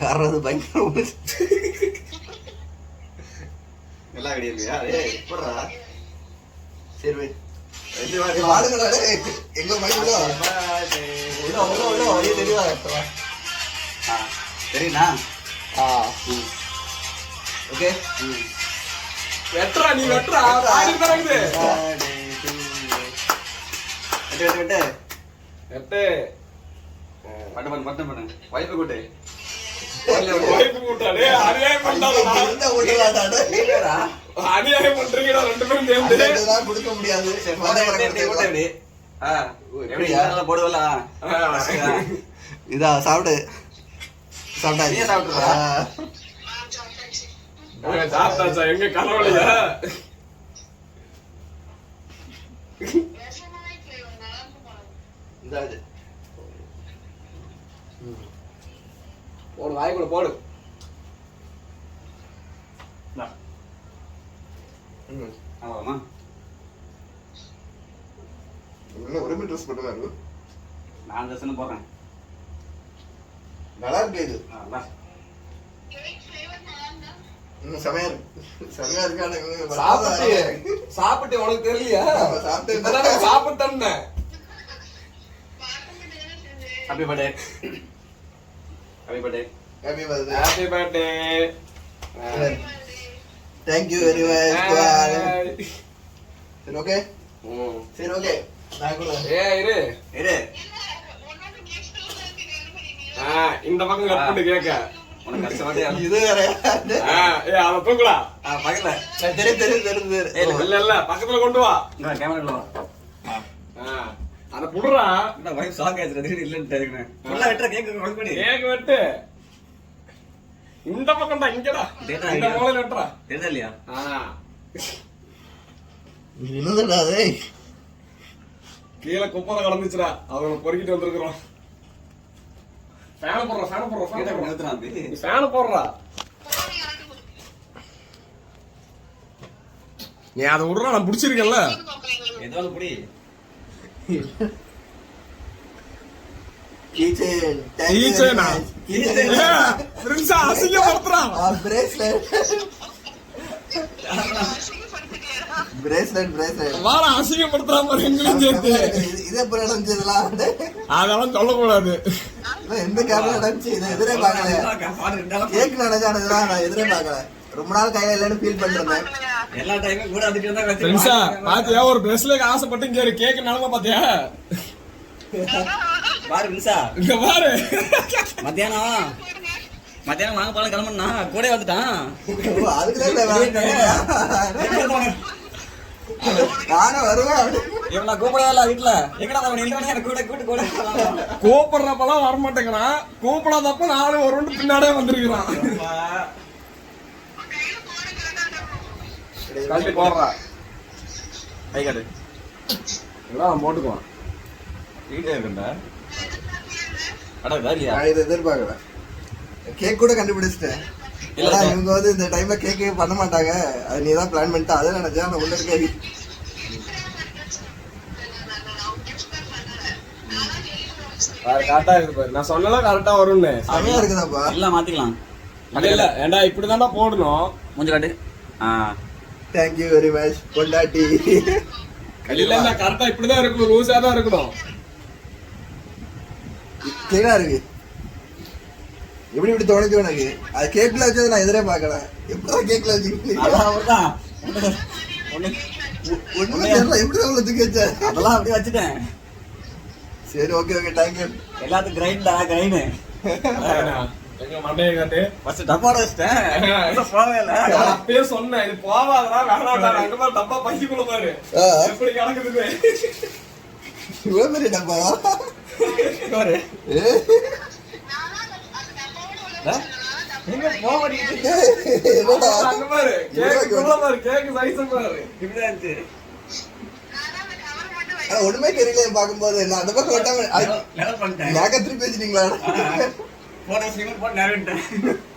வர்றது பயங்கர எல்லாம் கிடையாதுயா எப்படா சரி வாடுங்களா எங்க மைண்ட் தெரியுதா சரிண்ணா ஓகே வெட்டுறா நீ வெட்டுறா பாருங்க வெட்டு வெட்டு பட்டு பண்ணு வைப்பு கூட்டு வாய்ப்பு கூட்டாடே அநியாயம் பண்ணாதடா அநியாயம் பண்றீங்கடா ரெண்டு பேரும் சேர்ந்து கொடுக்க முடியாது போடுவல இதா சாப்பிடு சாப்பிட்டாச்சா எங்க கனவுலையா போடு வாய்க்குள்ள போடு ஆமாமா ஒரே ட்ரெஸ் போட்டுதான் இருக்கு நான் ட்ரெஸ் போடுறேன் நல்லா இருக்கு இது செமையா இருக்கு சாப்பிட்டு உனக்கு தெரியலையா சாப்பிட்டேன்னு happy birthday happy birthday happy birthday thank you very much சரி ஓகே சரி ஓகே இரு இந்த பக்கம் கட் பண்ணி கேக்க உனக்கு கஷ்டப்பட்டு இது வேற அத தூக்குடா பக்கத்துல தெரியும் இல்ல பக்கத்துல கொண்டு வா கேமரா அத புடுறா இந்த வைஃப் சாக் ஆயிடுச்சு இல்லன்னு தெரியுங்க ஃபுல்லா வெட்ற கேக் கட் பண்ணி கேக் வெட்டு இந்த பக்கம் தான் இங்கடா இந்த மூலையில வெட்றா தெரியுதா இல்லையா என்னடா டேய் கீழ குப்பரை கடந்துச்சுடா அவன பொறுக்கிட்டு வந்திருக்கோம் ஃபேன் போடுறா ஃபேன் போடுறா நீ அதை விடுறா நான் பிடிச்சிருக்கேன்ல ஏதாவது புடி கீச்சேனா பிரின்ஸ் அசிங்கப்படுத்துறான் பிரேஸ்லெட் வார அசிங்கப்படுத்துறான் பாரு எங்களையும் சேர்த்து இதே புற நடந்துச்சுலாம் அதெல்லாம் சொல்லக்கூடாது எந்த கேமரா நடந்துச்சு இதை எதிரே பார்க்கல கேக் நடந்தானதுலாம் நான் எதிரே பார்க்கல ரொம்ப நாள் கையில இல்லைன்னு ஃபீல் பண்றேன் எல்லா டைமும் கூட அதுக்கு தான் பிரின்ஸா பாத்தியா ஒரு பிரஸ்லெட் ஆசைப்பட்டு இங்க ஒரு கேக் நிலம பாத்தியா பாரு பிரின்ஸா இங்க பாரு மத்தியானம் வாங்க போலாம் கிளம்புனா கூட வந்துட்டான் நானும் வருவேன் இவன் நான் கூப்பிடவே இல்லை வீட்டுல எங்கடா அவன் இல்லைன்னு எனக்கு கூட கூட கூப்பிடுறப்பெல்லாம் வரமாட்டேங்கிறான் கூப்பிடாதப்ப நானும் ஒரு பின்னாடியே வந்திருக்கிறான் கட்டி போடுறா கை காட்டு எல்லாம் போட்டுக்குவான் வீட்டே இருக்குண்டா அடா வேலையா நான் இதை எதிர்பார்க்கல கேக் கூட கண்டுபிடிச்சிட்டேன் இவங்க வந்து இந்த டைம்ல கேக் பண்ண மாட்டாங்க அது நீ தான் பிளான் பண்ணிட்டா அதை நினைச்சா நான் உள்ள இருக்க கரெக்டா இருக்கு பாரு நான் சொன்னலாம் கரெக்டா வரும்னு செமையா இருக்குதாப்பா எல்லாம் மாத்திக்கலாம் இல்ல ஏண்டா இப்படிதான்டா போடணும் மூஞ்சி காட்டு தேங்க்யூ வெரி மச் பொண்டாட்டி இல்ல இல்ல கரெக்டா இப்படிதான் இருக்கணும் லூஸா தான் இருக்கணும் கிளீனா இருக்கு இப்படி தோணுச்சு உனக்கு அது கேக்ல வச்சது நான் எதிரே பார்க்கல எப்படிதான் கேக்ல வச்சுக்கிட்டு எப்படி உங்களை தூக்கி வச்ச அதெல்லாம் அப்படியே வச்சுட்டேன் சரி ஓகே தேங்க்யூ எல்லாத்துக்கும் கிரைண்டு எங்க மண்டையை காட்டு ஃபர்ஸ்ட் டப்பாட வச்சிட்டேன் போவே இல்ல அப்பயே சொன்னேன் இது போவாதடா வேணாம்டா அங்க பாரு டப்பா பைக்குள்ள பாரு எப்படி கிடக்குது இவ்வளவு பெரிய டப்பாவா பாரு எங்க போவடிக்கு அங்க பாரு கேக்குள்ள பாரு கேக் சைஸ் பாரு இப்படிதான் இருந்துச்சு ஒண்ணுமே தெரியல பாக்கும்போது நான் அந்த பக்கம் பண்ணிட்டேன் திருப்பி வச்சுட்டீங்களா போன சிங்கர் போட்டு நேரம்